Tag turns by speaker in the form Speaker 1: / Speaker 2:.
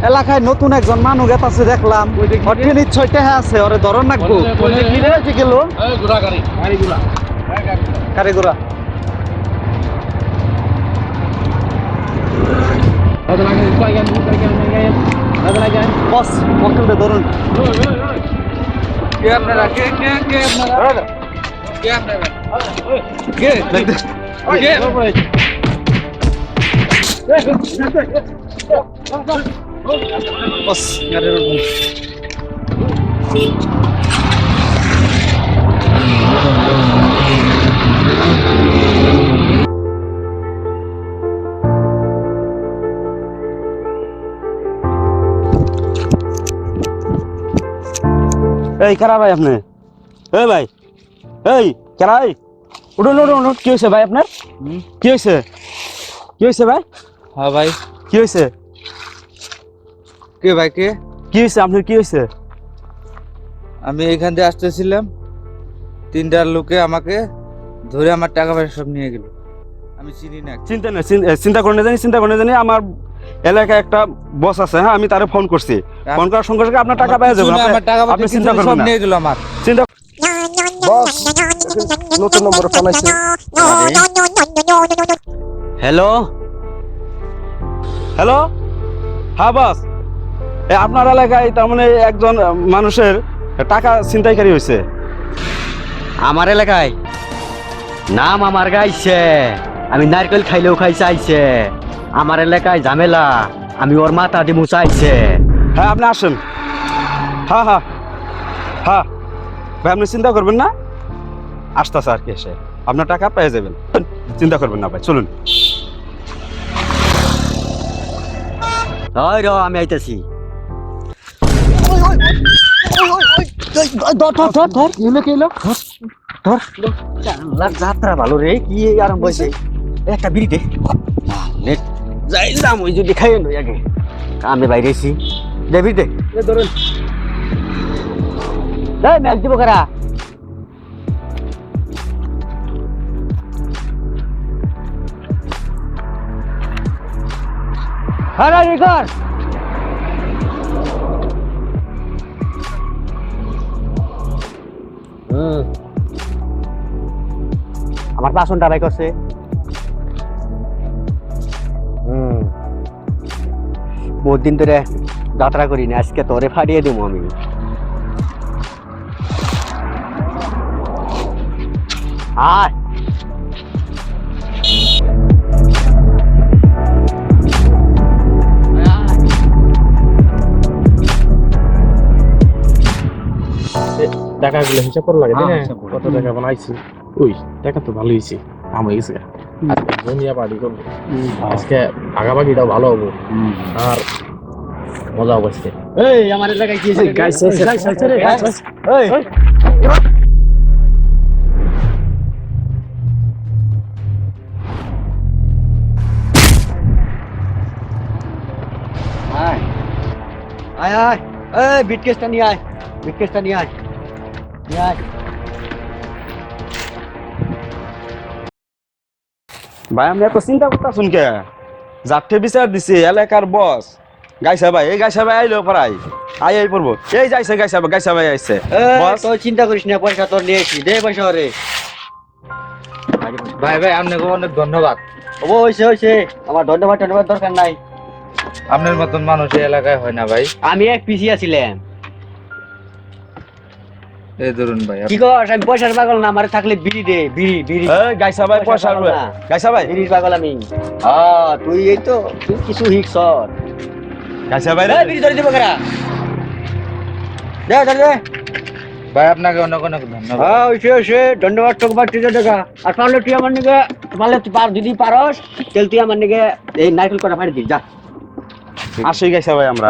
Speaker 1: এলাকায় নতুন একজন মানুষ আছে দেখলাম ওঠে নিশ্চয় টেহা আছে ওরে ধরন রাখবো গেল কারে গোড়া বস মক্কেলটা ধরুন
Speaker 2: কে আপনারা কে আপনারা কে আপনারা কে
Speaker 1: বস গাড়ির এই কারা ভাই আপনি এই ভাই এই কারা এই উঠুন উঠুন উঠুন কি হয়েছে ভাই আপনার কি হয়েছে ভাই
Speaker 2: হ্যাঁ ভাই
Speaker 1: কি হয়েছে
Speaker 2: কে ভাই কে
Speaker 1: কি হয়েছে আপনার কি হয়েছে
Speaker 2: আমি এখান থেকে আসতেছিলাম তিনটার লোকে আমাকে ধরে আমার টাকা পয়সা সব নিয়ে গেল আমি চিনি না
Speaker 1: চিন্তা করে জানি আমার এলাকায় একটা বস আছে হ্যাঁ আমি তারে ফোন করছি ফোন করার সঙ্গে সঙ্গে আপনার টাকা পেয়ে যাবেন
Speaker 2: আমার টাকা
Speaker 1: আপনি চিন্তা করবেন
Speaker 2: সব
Speaker 1: না
Speaker 2: নিয়ে গেল আমার
Speaker 1: চিন্তা বস নতুন নম্বর ফোন আছে হ্যালো হ্যালো হ্যাঁ বস আপনার এলাকায় তার মানে একজন মানুষের টাকা ছিনতাইকারী হয়েছে
Speaker 3: আমার এলাকায় নাম আমার গাইছে আমি নারকেল খাইলেও খাই চাইছে আমার এলাকায় ঝামেলা আমি ওর মাথা দিমু চাইছে
Speaker 1: হ্যাঁ আপনি আসেন হ্যাঁ হ্যাঁ হ্যাঁ ভাই আপনি চিন্তা করবেন না আসতেছে আর কি এসে আপনার টাকা পেয়ে যাবেন চিন্তা করবেন না ভাই চলুন
Speaker 3: ওই আমি আইতাছি যাত্রা ভালো রে কি আরম্ভ হয়েছে একটা বিড়ি দে যাইলাম ওই যদি খাই নই আগে কামে বাইরে এসি দে বিড়ি দে ধরুন ম্যাচ দিব কারা হ্যাঁ রিকর আমার পাশনটা ভাই করছে বহুত দিন ধরে যাত্রা করিনি আজকে তোরে ফাটিয়ে দেবো আমি আয়
Speaker 4: টাকাগুলো হিসাব করা লাগে তাই না কত টাকা বানাইছি ওই টাকা তো ভালো হয়েছে কাম হয়ে গেছে আর জমিয়া পার্টি করবো আজকে আগাবাগিটাও ভালো হবো আর মজা হবে আজকে
Speaker 3: এই আমার এলাকায় কি আয় আয় আয় এই বিটকেসটা নিয়ে আয় বিটকেসটা নিয়ে আয় নিয়ে আয়
Speaker 1: ভাই আমি এত চিন্তা করতেছুন কে যাত্রে বিচার দিছে এলাকার বস গাইসা ভাই এই গাইসা ভাই আইলো পারাই আই পড়বো এই যাইছে গাইসা ভাই আইছে বস
Speaker 3: তুই চিন্তা করিস না পয়সা তোর নিয়ে এসি দে পয়সা রে
Speaker 2: ভাই ভাই আপনাকে অনেক ধন্যবাদ
Speaker 3: হইছে আমার ধন্যবাদ দরকার নাই
Speaker 2: আপনার মতন মানুষ এই এলাকায় হয় না ভাই
Speaker 3: আমি এক পিসি আছিলাম
Speaker 2: এই ধরুন ভাই
Speaker 3: কি কর আমি পয়সার পাগল না আমার থাকলে বিড়ি দে বিড়ি
Speaker 1: এই গাইসা ভাই পয়সা গাইসা ভাই
Speaker 3: বিড়ির পাগল আমি তুই এই তো তুই কিছু হিকস
Speaker 1: গাইসা ভাই
Speaker 3: বিড়ি ধরে দিব কারা দে
Speaker 2: ভাই আপনাকে অনেক অনেক ধন্যবাদ
Speaker 3: হইছে ধন্যবাদ তোকে তুই টাকা আর পারলে তুই আমার নিকে পারলে তুই যদি পারস তাহলে তুই আমার নিকে এই নারকেল কটা ফাড়ি দিস যা
Speaker 1: আসি গাইসা ভাই আমরা